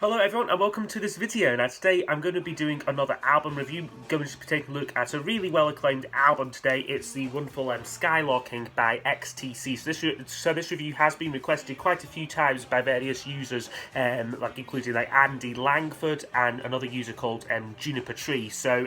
Hello everyone and welcome to this video. Now today I'm going to be doing another album review. Going to be taking a look at a really well acclaimed album today. It's the wonderful Skylarking by XTC. So this review has been requested quite a few times by various users, including Andy Langford and another user called Juniper Tree. So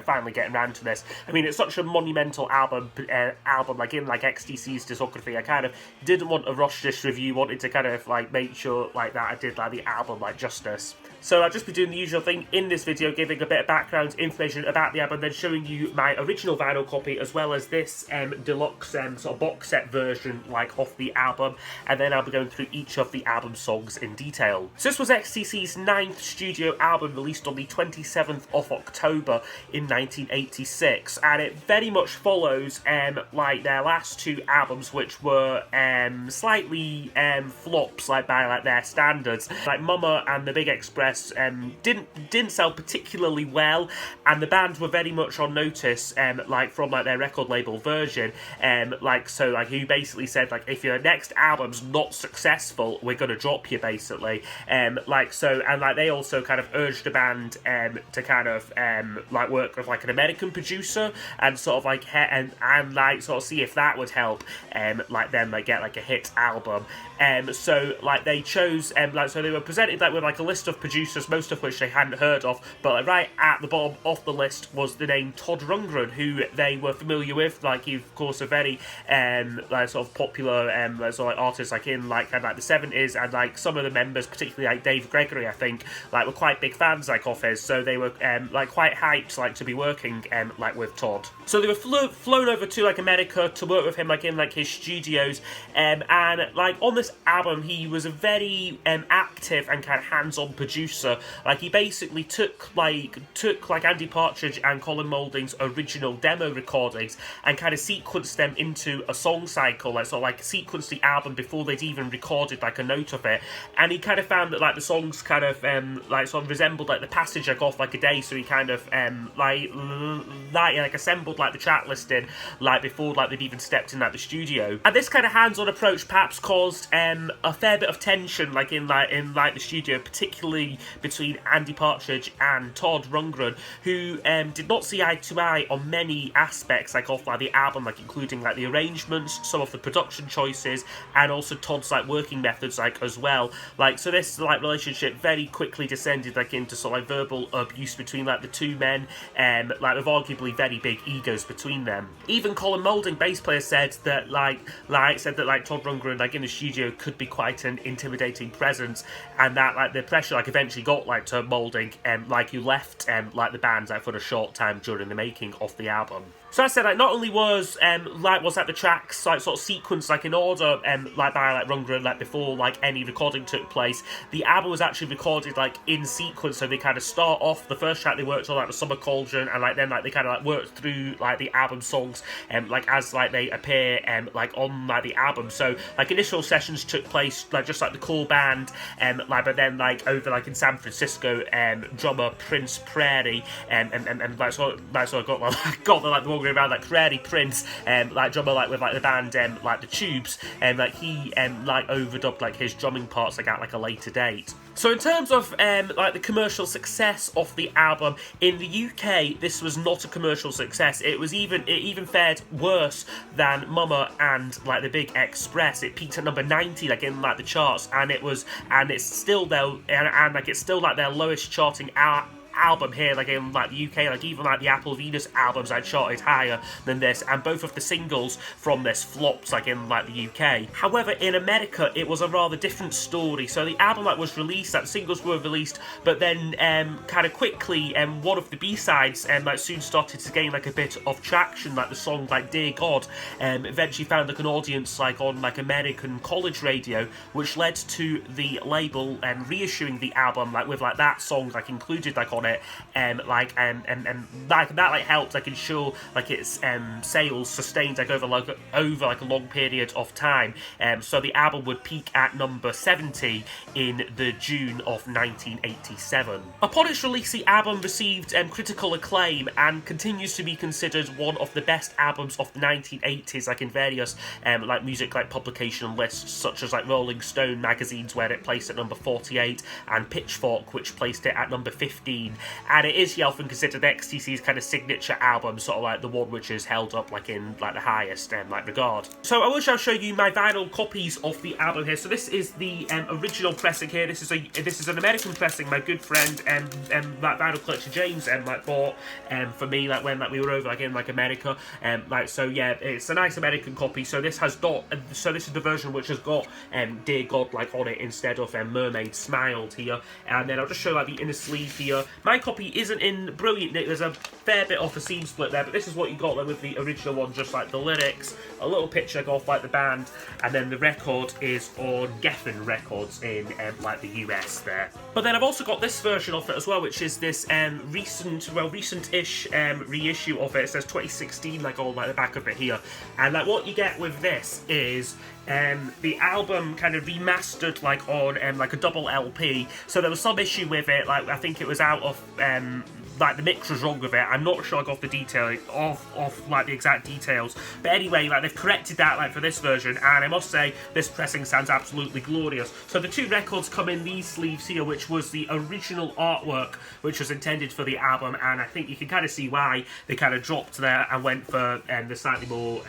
finally getting around to this. I mean, it's such a monumental album in XTC's discography. I kind of didn't want to rush this review. Wanted to kind of make sure that I did the album justice. So I'll just be doing the usual thing in this video, giving a bit of background information about the album, then showing you my original vinyl copy as well as this deluxe sort of box set version of the album, and then I'll be going through each of the album songs in detail. So this was XTC's 9th studio album, released on the 27th of October in 1986, and it very much follows their last two albums, which were slightly flops by their standards. Mama and the Big Express didn't sell particularly well, and the band were very much on notice from their record label Virgin, who basically said if your next album's not successful, we're going to drop you, basically. They also kind of urged the band to kind of work with an American producer and sort of see if that would help them get a hit album. They chose so they were presented with a list of producers, most of which they hadn't heard of, but right at the bottom of the list was the name Todd Rundgren, who they were familiar with. He's of course a very sort of popular artist in the 70s, and some of the members, particularly Dave Gregory, I think, were quite big fans of his, so they were quite hyped to be working with Todd. So they were flown over to America to work with him in his studios, and on this album he was a very active and kind of hands-on producer. He basically took Andy Partridge and Colin Moulding's original demo recordings and kind of sequenced them into a song cycle, sequenced the album before they'd even recorded a note of it, and he kind of found that the songs kind of sort of resembled the passage of a day, so he kind of assembled the track listing before they'd even stepped in the studio. And this kind of hands-on approach perhaps caused a fair bit of tension in the studio, particularly between Andy Partridge and Todd Rundgren, who did not see eye to eye on many aspects of the album, including the arrangements, some of the production choices, and also Todd's working methods as well. So this relationship very quickly descended into sort of verbal abuse between the two men, with arguably very big egos between them. Even Colin Moulding, bass player, said that Todd Rundgren in the studio could be quite an intimidating presence, and that the pressure eventually got to Moulding, who left the band for a short time during the making of the album. So I said, not only was the tracks sort of sequenced in order by Rundgren before any recording took place, the album was actually recorded in sequence. So they kind of start off, the first track they worked on the Summer Cauldron, and then they kind of worked through the album songs as they appear on the album. So initial sessions took place just the core band, but then over in San Francisco, drummer Prince Prairie, and got the one around Prairie Prince, drummer with the band the Tubes, he overdubbed his drumming parts at a later date. So in terms of the commercial success of the album in the UK, this was not a commercial success. It even fared worse than Mama and the Big Express. It peaked at number 90 in the charts, and it's still their lowest charting album here in the UK. Even the Apple Venus albums charted higher than this, and both of the singles from this flopped in the UK. However, in America it was a rather different story. So the album was released, the singles were released, but then kind of quickly one of the B-sides soon started to gain a bit of traction. The song Dear God eventually found an audience on American college radio, which led to the label reissuing the album with that song included on it, and like that like helped like ensure like its sales sustained like over a long period of time. So the album would peak at number 70 in the June of 1987. Upon its release, the album received critical acclaim and continues to be considered one of the best albums of the 1980s, like in various like music like publication lists such as like Rolling Stone magazines, where it placed at number 48, and Pitchfork, which placed it at number 15. And it is often considered XTC's kind of signature album, sort of like the one which is held up like in like the highest like regard. So I will show you my vinyl copies of the album here. So this is the original pressing here. This is an American pressing. My good friend like vinyl collector James like bought for me like when like we were over like in like America. Like so yeah, it's a nice American copy. So this has got this is the version which has got Dear God like on it instead of Mermaid Smiled here. And then I'll just show like the inner sleeve here. My copy isn't in brilliant nick. There's a fair bit off the seam split there, but this is what you got like with the original one, just like the lyrics, a little picture of like the band, and then the record is on Geffen Records in like the US there. But then I've also got this version of it as well, which is this recent-ish reissue of it. It says 2016 like on like the back of it here, and like what you get with this is the album kind of remastered like on like a double LP. So there was some issue with it, like I think it was out of like the mix was wrong with it. I'm not sure I got the detail of like the exact details, but anyway, like they've corrected that like for this version, and I must say this pressing sounds absolutely glorious. So the two records come in these sleeves here, which was the original artwork which was intended for the album, and I think you can kind of see why they kind of dropped there and went for the slightly more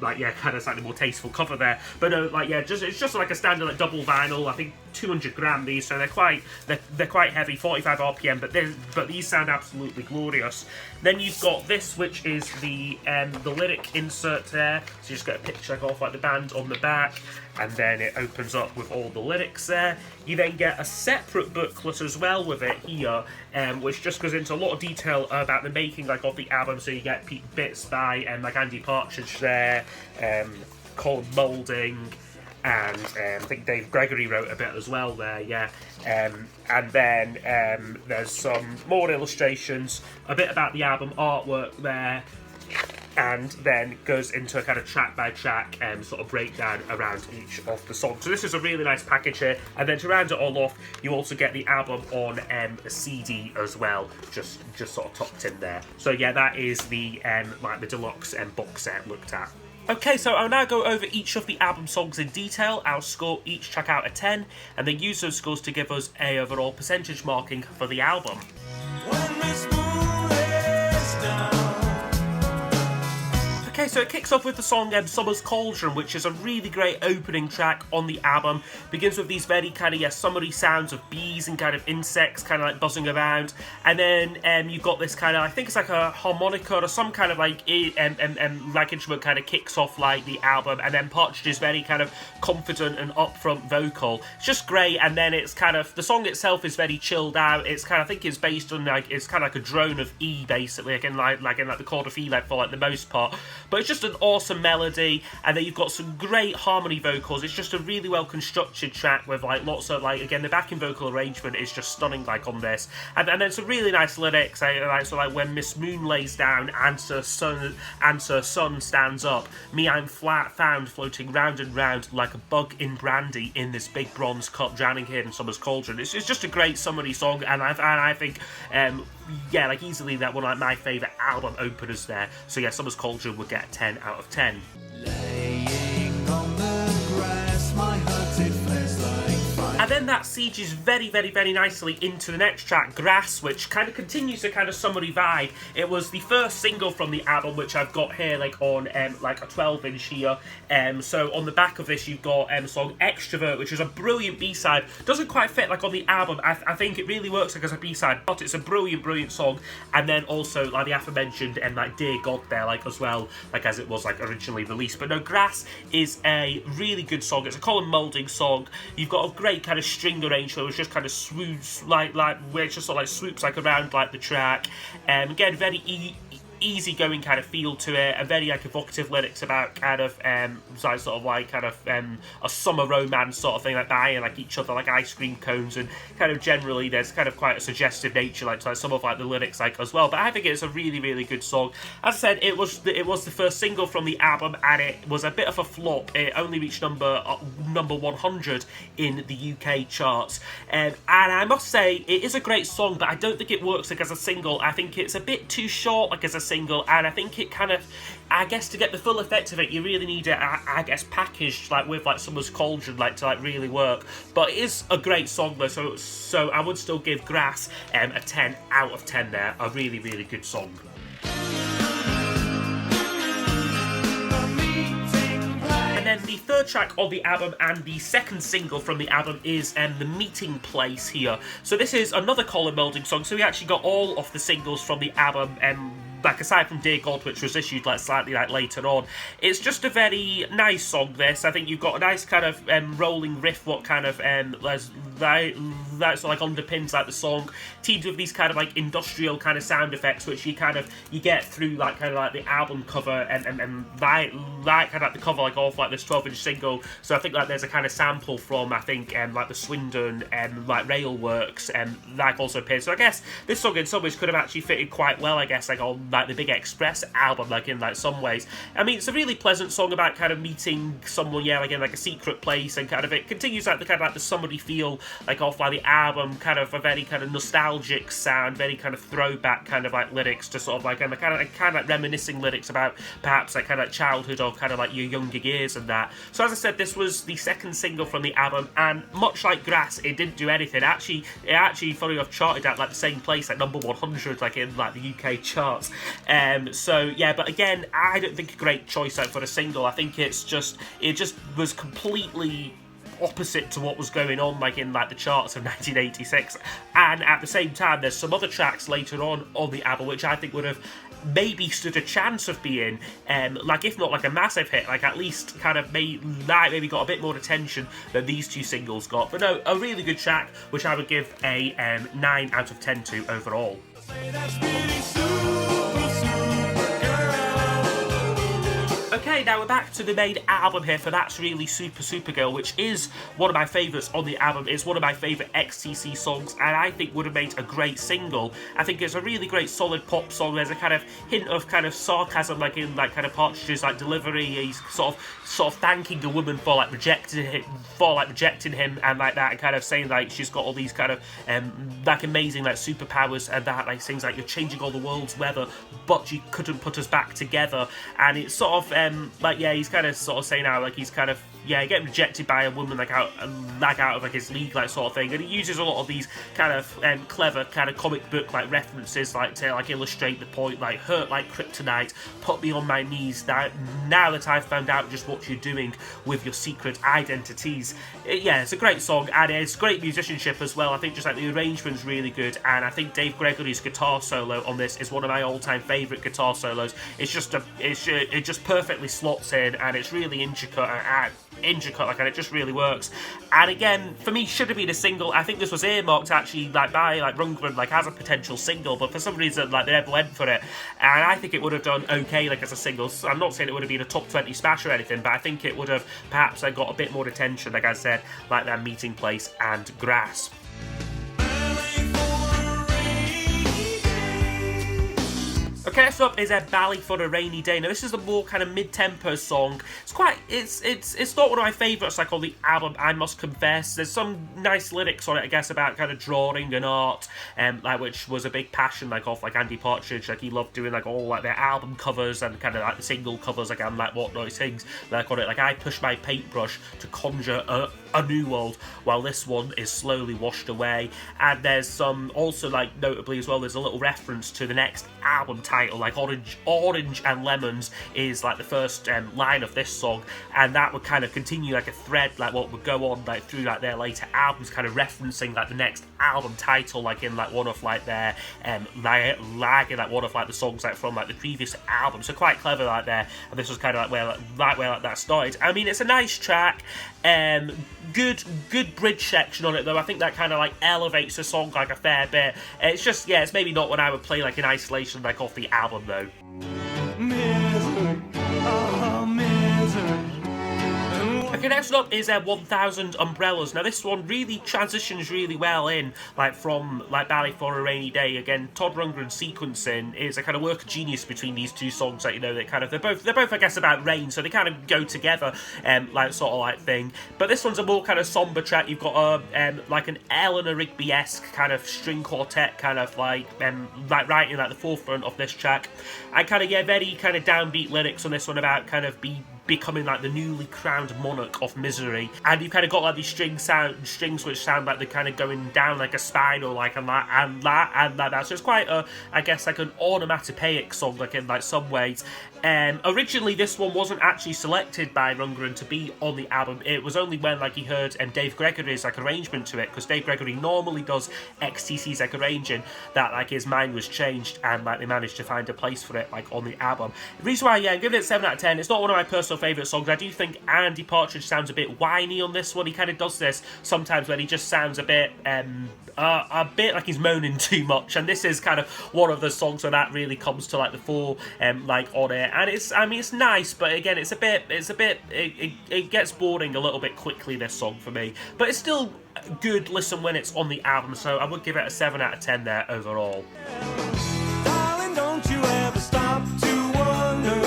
like yeah, kind of slightly more tasteful cover there. But no, like yeah, it's just like a standard like double vinyl. I think 200 gram these, so they're quite heavy, 45 RPM, but these sound absolutely glorious. Then you've got this, which is the lyric insert there. So you just get a picture of like the band on the back, and then it opens up with all the lyrics there. You then get a separate booklet as well with it here, which just goes into a lot of detail about the making like of the album. So you get bits by like Andy Partridge there, Colin Moulding, and I think Dave Gregory wrote a bit as well there, yeah. And then there's some more illustrations, a bit about the album artwork there, and then goes into a kind of track by track sort of breakdown around each of the songs. So this is a really nice package here, and then to round it all off, you also get the album on a CD as well, just sort of tucked in there. So yeah, that is the like the deluxe box set looked at. Okay, so I'll now go over each of the album songs in detail. I'll score each track out of 10, and then use those scores to give us a overall percentage marking for the album. Okay, so it kicks off with the song Summer's Cauldron, which is a really great opening track on the album. Begins with these very kind of summery sounds of bees and kind of insects kind of like buzzing around, and then you've got this kind of, I think it's like a harmonica or some kind of like like instrument kind of kicks off like the album, and then Partridge's very kind of confident and upfront vocal. It's just great, and then it's kind of, the song itself is very chilled out. It's kind of, I think it's based on like, it's kind of like a drone of E basically, again like in the chord of E like for like the most part. But it's just an awesome melody, and then you've got some great harmony vocals. It's just a really well constructed track with like lots of like, again, the backing vocal arrangement is just stunning like on this, and then some really nice lyrics like so like when Miss Moon lays down and Sir Sun stands up, me I'm flat found floating round and round like a bug in brandy in this big bronze cup drowning here in Summer's Cauldron. It's just a great summery song, and I think yeah, like easily that one of like, my favourite album openers there. So yeah, Summer's Cauldron would get a 10 out of 10. Laying on the grass, my hurted flesh like fire. And then that sieges very, very, very nicely into the next track, Grass, which kind of continues the kind of summery vibe. It was the first single from the album, which I've got here like on like a 12-inch here. So on the back of this, you've got the song Extrovert, which is a brilliant B-side. Doesn't quite fit like on the album. I think it really works like as a B-side, but it's a brilliant, brilliant song. And then also like the aforementioned like Dear God there like as well, like as it was like originally released. But no, Grass is a really good song. It's a Colin Moulding song. You've got a great kind of string arrangement which just kind of swoops like where it just sort of like swoops like around like the track. Again, very easygoing kind of feel to it, and very like evocative lyrics about kind of sort of like kind of a summer romance sort of thing, like buying like each other like ice cream cones, and kind of generally there's kind of quite a suggestive nature like to like, some of like the lyrics like as well. But I think it's a really, really good song. As I said, it was the first single from the album, and it was a bit of a flop. It only reached number 100 in the UK charts, and I must say it is a great song, but I don't think it works like as a single. I think it's a bit too short like as a single, and I think it kind of, I guess, to get the full effect of it, you really need it, I guess, packaged like with like someone's Cauldron like to like really work. But it is a great song though, so I would still give Grass a 10 out of 10 there. A really, really good song. And then the third track of the album and the second single from the album is The Meeting Place here. So this is another Colin Moulding song, so we actually got all of the singles from the album, like aside from Dear God, which was issued like slightly like later on. It's just a very nice song, this. I think you've got a nice kind of rolling riff, what kind of that sort of like underpins like the song, teamed with these kind of like industrial kind of sound effects, which you get through like kind of like the album cover and like kind of like the cover like off like this 12-inch single. So I think like there's a kind of sample from I think like the Swindon like rail works like also appears. So I guess this song in some ways could have actually fitted quite well, I guess, like on like the Big Express album, like in like some ways. I mean, it's a really pleasant song about kind of meeting someone, yeah, like in like a secret place, and kind of it continues like the kind of like the summery feel like off like the album, kind of a very kind of nostalgic sound, very kind of throwback kind of like lyrics to sort of like kind of like reminiscing lyrics about perhaps like kind of like childhood or kind of like your younger years and that. So as I said, this was the second single from the album, and much like Grass, it didn't do anything. It actually funny enough charted at like the same place, like number 100 like in like the UK charts. So yeah, but again, I don't think a great choice out for a single. I think it just was completely opposite to what was going on like in like the charts of 1986, and at the same time there's some other tracks later on the album which I think would have maybe stood a chance of being like, if not like a massive hit, like at least kind of maybe got a bit more attention than these two singles got. But no, a really good track which I would give a 9 out of 10 to overall. Okay, now we're back to the main album here for That's Really Supergirl, which is one of my favourites on the album. It's one of my favourite XTC songs, and I think would have made a great single. I think it's a really great solid pop song. There's a kind of hint of kind of sarcasm like in like kind of Partridge's like delivery. He's sort of thanking a woman for like rejecting him and like that, and kind of saying like she's got all these kind of like amazing like superpowers and that, like things like you're changing all the world's weather, but you couldn't put us back together. And it's sort of like, yeah, he's kind of sort of saying how like he's kind of, yeah, getting rejected by a woman like out of like his league, like sort of thing. And he uses a lot of these kind of clever kind of comic book like references, like to like illustrate the point, like hurt like kryptonite, put me on my knees now that I've found out just what you're doing with your secret identities. Yeah, it's a great song, and it's great musicianship as well. I think just like the arrangement's really good, and I think Dave Gregory's guitar solo on this is one of my all-time favourite guitar solos. It just perfectly slots in, and it's really intricate like, and it just really works. And again, for me, should have been a single. I think this was earmarked actually like by like Rundgren like as a potential single, but for some reason like they never went for it, and I think it would have done okay like as a single. So I'm not saying it would have been a top 20 smash or anything, but I think it would have perhaps got a bit more attention, like I said, like that Meeting Place and Grass. Okay, next up is a Ballet For A Rainy Day. Now this is a more kind of mid-tempo song. It's not one of my favourites like on the album, I must confess. There's some nice lyrics on it, I guess, about kind of drawing and art, like which was a big passion like of like Andy Partridge. Like he loved doing like all like their album covers and kind of like the single covers, like and like whatnot things like on it. Like I push my paintbrush to conjure a new world, while this one is slowly washed away. And there's some also like notably as well, there's a little reference to the next album title, like Orange and Lemons is like the first line of this song, and that would kind of continue like a thread, like what would go on like through like their later albums, kind of referencing like the next album title, like in like one of like their like in like one of like the songs like from like the previous album. So quite clever like there, and this was kind of like where that started. I mean, it's a nice track. Good bridge section on it though. I think that kind of like elevates the song like a fair bit. It's just, yeah, it's maybe not what I would play like in isolation like off the the album though. Misery, oh, misery. Okay, next up is 1000 Umbrellas. Now this one really transitions really well in, like, from like Ballet For A Rainy Day. Again, Todd Rundgren's sequencing is a kind of work of genius between these two songs. Like, you know, they're both I guess about rain, so they kind of go together, like sort of like thing. But this one's a more kind of somber track. You've got a like an Eleanor Rigby-esque kind of string quartet, kind of like right in like the forefront of this track. And kind of very kind of downbeat lyrics on this one about kind of becoming like the newly crowned monarch of misery, and you've kind of got like these strings which sound like they're kind of going down like a spiral, like and that. So it's quite I guess like an onomatopoeic song, like in like some ways. Originally this one wasn't actually selected by Rundgren to be on the album. It was only when like he heard Dave Gregory's like arrangement to it, because Dave Gregory normally does XTC's like arranging, that like his mind was changed and like they managed to find a place for it like on the album. The reason why I'm giving it 7 out of 10, it's not one of my personal favourite songs. I do think Andy Partridge sounds a bit whiny on this one. He kind of does this sometimes when he just sounds a bit like he's moaning too much, and this is kind of one of the songs where that really comes to like the fore, like on it. And it's nice, but again it gets boring a little bit quickly, this song for me, but it's still good listen when it's on the album, so I would give it a 7 out of 10 there overall. Darling, don't you ever stop to wonder.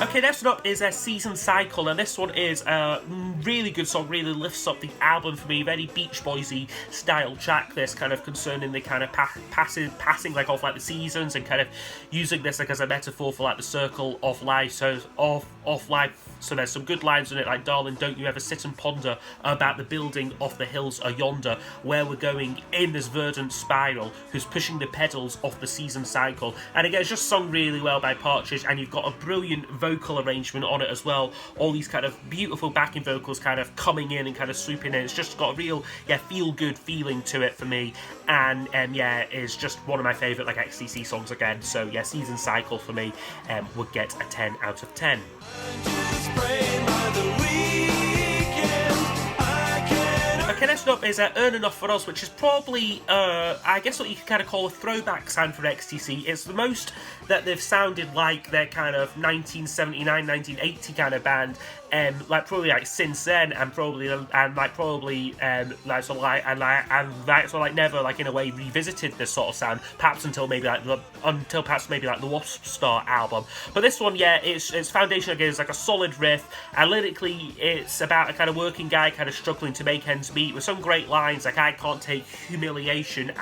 Okay, next up is a Season Cycle, and this one is a really good song, really lifts up the album for me. Very Beach Boysy style track, this kind of concerning the kind of passing like off like the seasons, and kind of using this like as a metaphor for like the circle of life. So of life. So there's some good lines in it, like, darling, don't you ever sit and ponder about the building of the hills are yonder, where we're going in this verdant spiral, who's pushing the pedals of the season cycle. And again, it's just sung really well by Partridge, and you've got a brilliant vocal arrangement on it as well. All these kind of beautiful backing vocals kind of coming in and kind of swooping in. It's just got a real feel-good feeling to it for me, and it's just one of my favourite like XTC songs again. So yeah, Season Cycle for me would get a 10 out of 10. Okay, next up is Earn Enough For Us, which is probably, I guess what you could kind of call a throwback sound for XTC. It's the most that they've sounded like their kind of 1979, 1980 kind of band, like probably like since then, and probably never like in a way revisited this sort of sound, perhaps until maybe like the Wasp Star album. But this one, its foundation again is like a solid riff, and lyrically it's about a kind of working guy kind of struggling to make ends meet, with some great lines like, I can't take humiliation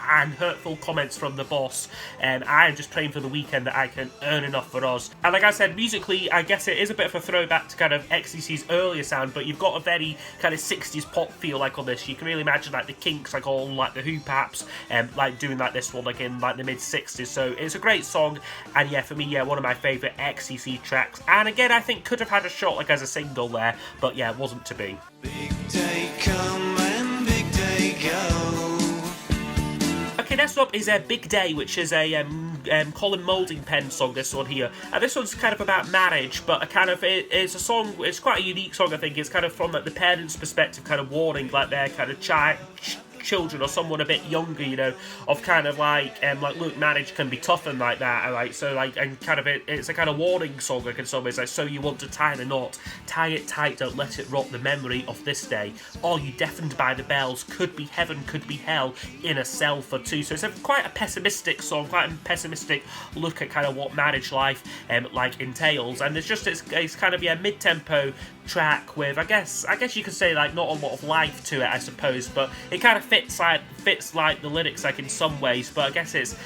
and hurtful comments from the boss, and I'm just praying for the weekend that I can earn enough for us. And like I said, musically, I guess it is a bit of a throwback to kind of XTC's earlier sound, but you've got a very kind of 60s pop feel like on this. You can really imagine like the Kinks, like all like the Who perhaps, like doing like this one like in like the mid 60s. So it's a great song, and for me, one of my favourite XTC tracks. And again, I think could have had a shot like as a single there, but it wasn't to be. Big day come and big day go. Okay, next up is a Big Day, which is a Colin Moulding pen song, this one here. And this one's kind of about marriage, but it's a song, it's quite a unique song, I think. It's kind of from like the parents' perspective, kind of warning like their kind of children or someone a bit younger, of kind of like look, marriage can be tough and like that, right? So like, and kind of it's a kind of warning song, like in some ways, like, so you want to tie the knot, tie it tight, don't let it rot the memory of this day. Are you deafened by the bells? Could be heaven, could be hell, in a cell for two. So it's quite a pessimistic song, quite a pessimistic look at kind of what marriage life like entails. And it's kind of mid-tempo track with, I guess you could say, like, not a lot of life to it, I suppose, but it kind of fits like the lyrics, like in some ways. But I guess it's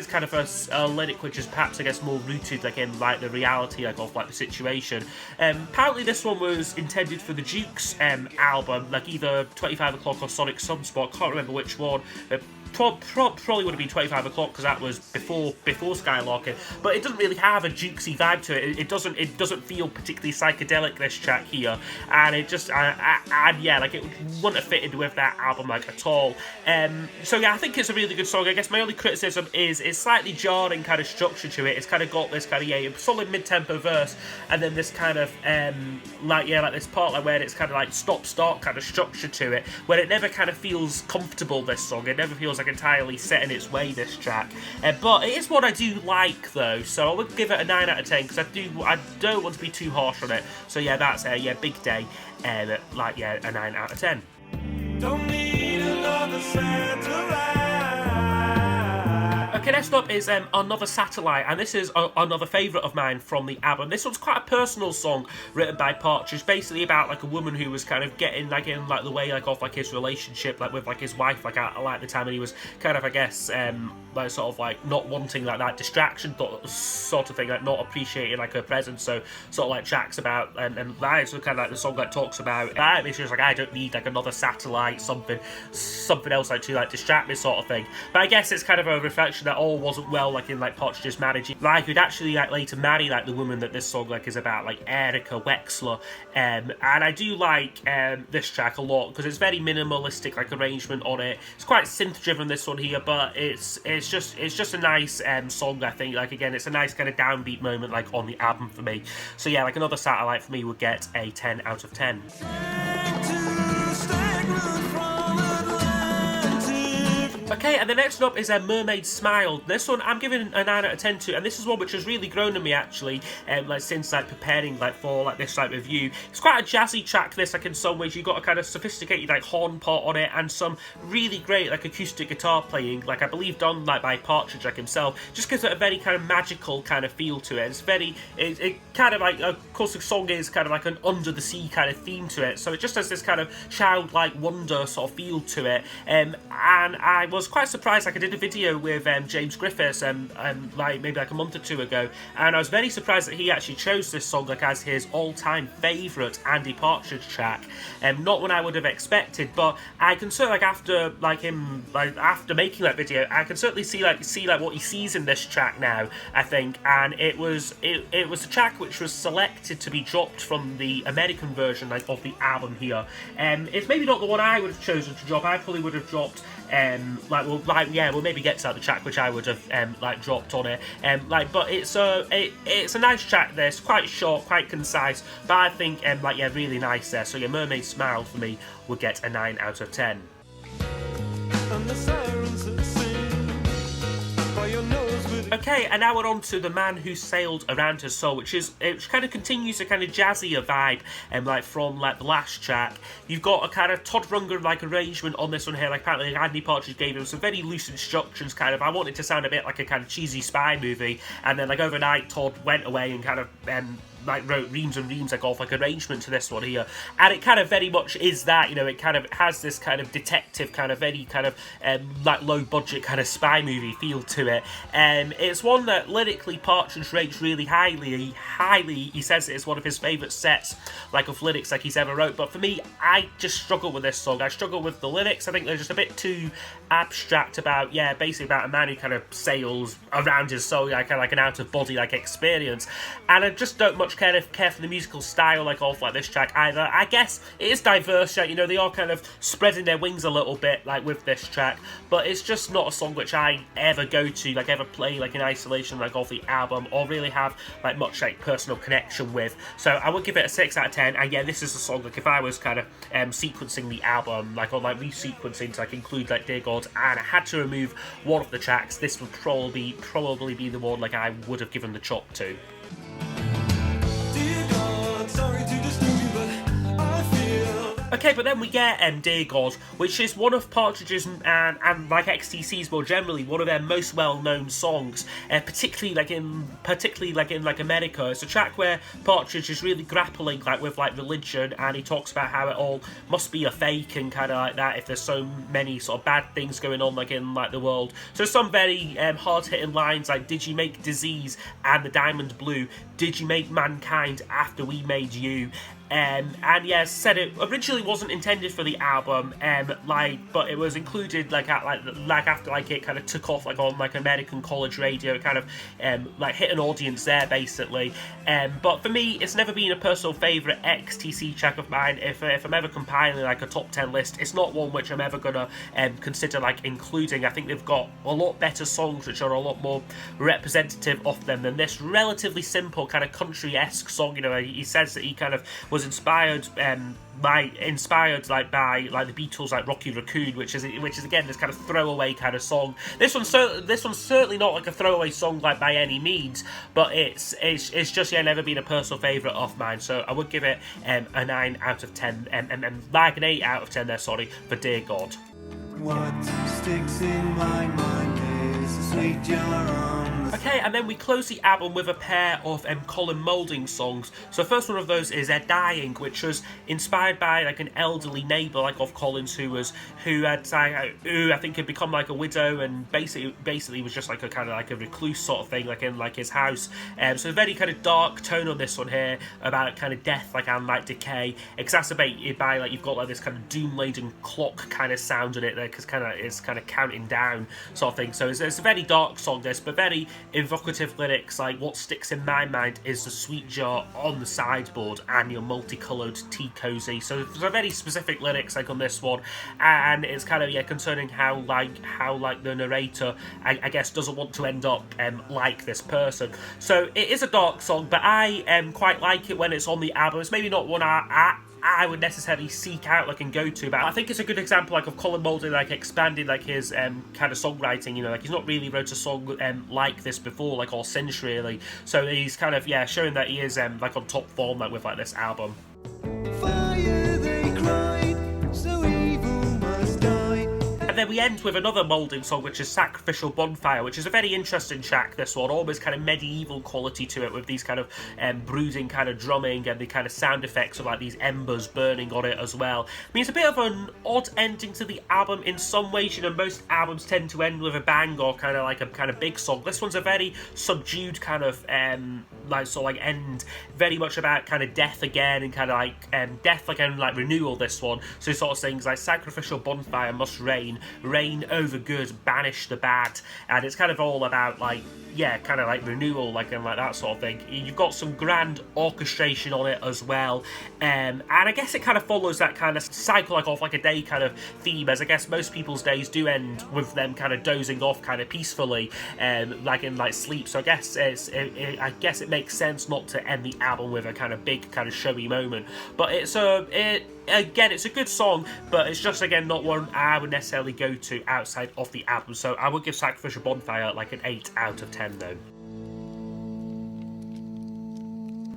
kind of a lyric which is perhaps, I guess, more rooted like in like the reality like of like the situation. Apparently this one was intended for the Duke's album, like either 25 O'Clock or Sonic Sunspot, can't remember which one. Probably would have been 25 O'Clock, because that was before Skylarking, but it doesn't really have a Dukesy vibe to it. It doesn't feel particularly psychedelic, this track here, and it just like it wouldn't have fitted with that album like at all. So I think it's a really good song. I guess my only criticism is it's slightly jarring kind of structure to it. It's kind of got this kind of solid mid-tempo verse, and then this kind of like this part like where it's kind of like stop-start kind of structure to it, where it never kind of feels comfortable, this song. It never feels like like entirely set in its way, this track. But it is one I do like though, so I would give it a 9 out of 10 because I don't want to be too harsh on it. So yeah, that's Big Day, like yeah, a 9 out of 10. Don't need another satellite. Okay, next up is Another Satellite, and this is another favourite of mine from the album. This one's quite a personal song written by Partridge, basically about like a woman who was kind of getting like in like the way like of like his relationship like with like his wife like at like the time, and he was kind of, I guess, like sort of like not wanting like that distraction sort of thing, like not appreciating like her presence. So sort of like tracks about and that, so kind of like the song that talks about that. It's just like, I don't need like another satellite, something else like to like distract me sort of thing. But I guess it's kind of a reflection that all wasn't well like in like Partridge's marriage. Like he'd actually like later marry like the woman that this song like is about, like Erica Wexler, and I do like this track a lot because it's very minimalistic like arrangement on it. It's quite synth driven, this one here, but it's just a nice song. I think like again it's a nice kind of downbeat moment like on the album for me. So yeah, like Another Satellite for me would get a 10 out of 10. Okay, and the next one up is Mermaid Smiled. This one I'm giving a 9 out of 10 to, and this is one which has really grown on me actually, like since like preparing like for like this like review. It's quite a jazzy track, this, like in some ways. You've got a kind of sophisticated like horn part on it and some really great like acoustic guitar playing, like I believe done like by Partridge like himself. Just gives it a very kind of magical kind of feel to it. It's very, it kind of like, of course the song is kind of like an under the sea kind of theme to it, so it just has this kind of childlike wonder sort of feel to it. And I was quite surprised, like I did a video with James Griffiths like maybe like a month or two ago, and I was very surprised that he actually chose this song like as his all-time favourite Andy Partridge track. Not what I would have expected, but I can certainly, like after like him, like after making that video, I can certainly see like what he sees in this track now, I think. And it was a track which was selected to be dropped from the American version like of the album here. It's maybe not the one I would have chosen to drop. I probably would have dropped we'll maybe get to that, the track which I would have like dropped on it. But it's a nice track. This quite short, quite concise, but I think like yeah, really nice there. So yeah, Mermaid Smiled for me would get a 9 out of 10. And the sirens that sing by your nose with Okay, and now we're on to The Man Who Sailed Around Her Soul, which kind of continues a kind of jazzier vibe, like from like the last track. You've got a kind of Todd Rundgren like arrangement on this one here. Like apparently Andy Partridge gave him some very loose instructions. Kind of, I want it to sound a bit like a kind of cheesy spy movie, and then like overnight Todd went away and kind of like wrote reams and reams like of like arrangement to this one here, and it kind of very much is that, you know, it kind of has this kind of detective kind of very kind of like low budget kind of spy movie feel to it. It's one that lyrically Partridge rates really highly. He says it's one of his favourite sets like of lyrics like he's ever wrote, but for me I just struggle with this song. I struggle with the lyrics. I think they're just a bit too abstract about, yeah, basically about a man who kind of sails around his soul, like kind of like an out of body like experience, and I just don't much care for the musical style like of like this track either. I guess it is diverse, you know, they are kind of spreading their wings a little bit like with this track, but it's just not a song which I ever go to, like ever play like in isolation like of the album, or really have like much like personal connection with. So I would give it a 6 out of 10. And yeah, this is a song like if I was kind of sequencing the album, like or like resequencing to like include like Dear God, and I had to remove one of the tracks, this would probably be the one like I would have given the chop to. Okay, but then we get Dear God, which is one of Partridge's and like XTC's more generally one of their most well-known songs, particularly like in America. It's a track where Partridge is really grappling like with like religion, and he talks about how it all must be a fake and kind of like that if there's so many sort of bad things going on like in like the world. So some very hard-hitting lines like, did you make disease and the diamond blue? Did you make mankind after we made you? And yeah, said it originally wasn't intended for the album, but it was included like after like it kind of took off like on like American college radio. It kind of like hit an audience there basically. But for me, it's never been a personal favourite XTC track of mine. If I'm ever compiling like a top 10 list, it's not one which I'm ever gonna consider like including. I think they've got a lot better songs which are a lot more representative of them than this relatively simple kind of country-esque song. You know, he says that he kind of was inspired by the Beatles, like Rocky Raccoon, which is again this kind of throwaway kind of song. This one's certainly not like a throwaway song like by any means, but it's just never been a personal favourite of mine. So I would give it a 9 out of 10, and like an 8 out of 10 there, sorry, for Dear God. What sticks in my mind is a sweet jar on the Okay, and then we close the album with a pair of Colin Moulding songs. So the first one of those is Dying, which was inspired by like an elderly neighbour like of Colin's who I think had become like a widow and basically was just like a kind of like a recluse sort of thing, like in like his house. So a very kind of dark tone on this one here about kind of death and like decay, exacerbated by like you've got like this kind of doom-laden clock kind of sound in it there, because it's kind of counting down sort of thing. So it's a very dark song, this, but very evocative lyrics. Like, what sticks in my mind is the sweet jar on the sideboard and your multicoloured tea cozy. So there's a very specific lyrics like on this one, and it's kind of concerning how the narrator I guess doesn't want to end up like this person. So it is a dark song, but I quite like it when it's on the album. It's maybe not one I would necessarily seek out and go to, but I think it's a good example of Colin Moulding expanding his kind of songwriting. You know, he's not really wrote a song like this before, or since really. So he's kind of showing that he is on top form with this album. fire they cried, so evil must die. And then we end with another Moulding song, which is Sacrificial Bonfire, which is a very interesting track, this one. Almost kind of medieval quality to it, with these kind of brooding kind of drumming and the kind of sound effects of these embers burning on it as well. I mean, it's a bit of an odd ending to the album in some ways. You know, most albums tend to end with a bang or kind of a kind of big song. This one's a very subdued kind of end, very much about kind of death again, and kind of death again, renewal, this one. So it sort of sings Sacrificial Bonfire must reign over good, banish the bad, and it's kind of all about renewal, and that sort of thing. You've got some grand orchestration on it as well, and I guess it kind of follows that kind of cycle of a day kind of theme, as I guess most people's days do end with them kind of dozing off kind of peacefully, in sleep. So I guess it makes sense not to end the album with a kind of big kind of showy moment, but it's a good song, but it's just again not one I would necessarily go to outside of the album. So I would give Sacrificial Bonfire an 8 out of 10 though.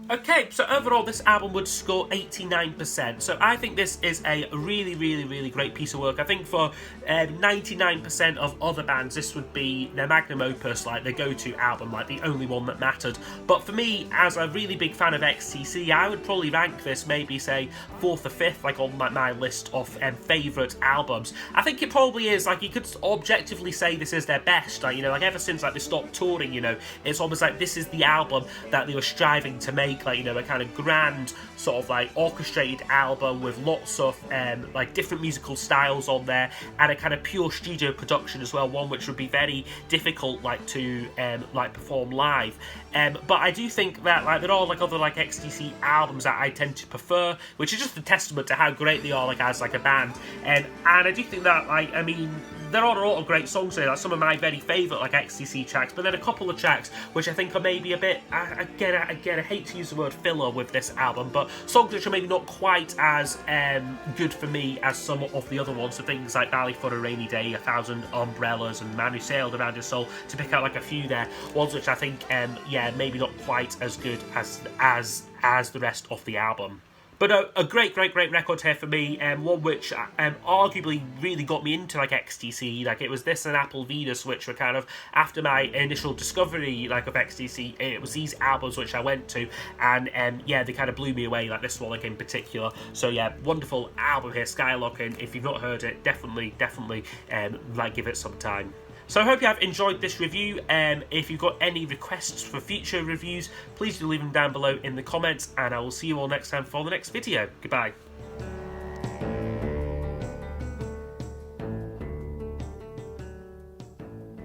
Okay, so overall this album would score 89%, so I think this is a really, really, really great piece of work. I think for 99% of other bands, this would be their magnum opus, the go-to album, the only one that mattered. But for me, as a really big fan of XTC, I would probably rank this maybe, say, 4th or 5th, on my list of favourite albums. I think it probably is, you could objectively say this is their best, ever since, they stopped touring, it's almost this is the album that they were striving to make. A kind of grand sort of orchestrated album with lots of different musical styles on there, and a kind of pure studio production as well, one which would be very difficult to perform live. But I do think that there are other XTC albums that I tend to prefer, which is just a testament to how great they are as a band. And I do think that there are a lot of great songs there, some of my very favourite XTC tracks, but then a couple of tracks which I think are maybe a bit, again I hate to use the word filler with this album, but songs which are maybe not quite as good for me as some of the other ones. So things like Ballet For A Rainy Day, 1,000 Umbrellas, and Man Who Sailed Around His Soul, to pick out a few there, ones which I think maybe not quite as good as the rest of the album. But a great record here for me, one which arguably really got me into XTC. It was this and Apple Venus, which were kind of after my initial discovery of XTC. It was these albums which I went to, and they kind of blew me away, this one in particular. So yeah, wonderful album here, Skylarking. If you've not heard it, definitely give it some time. So I hope you have enjoyed this review. If you've got any requests for future reviews, please do leave them down below in the comments, and I will see you all next time for the next video. Goodbye.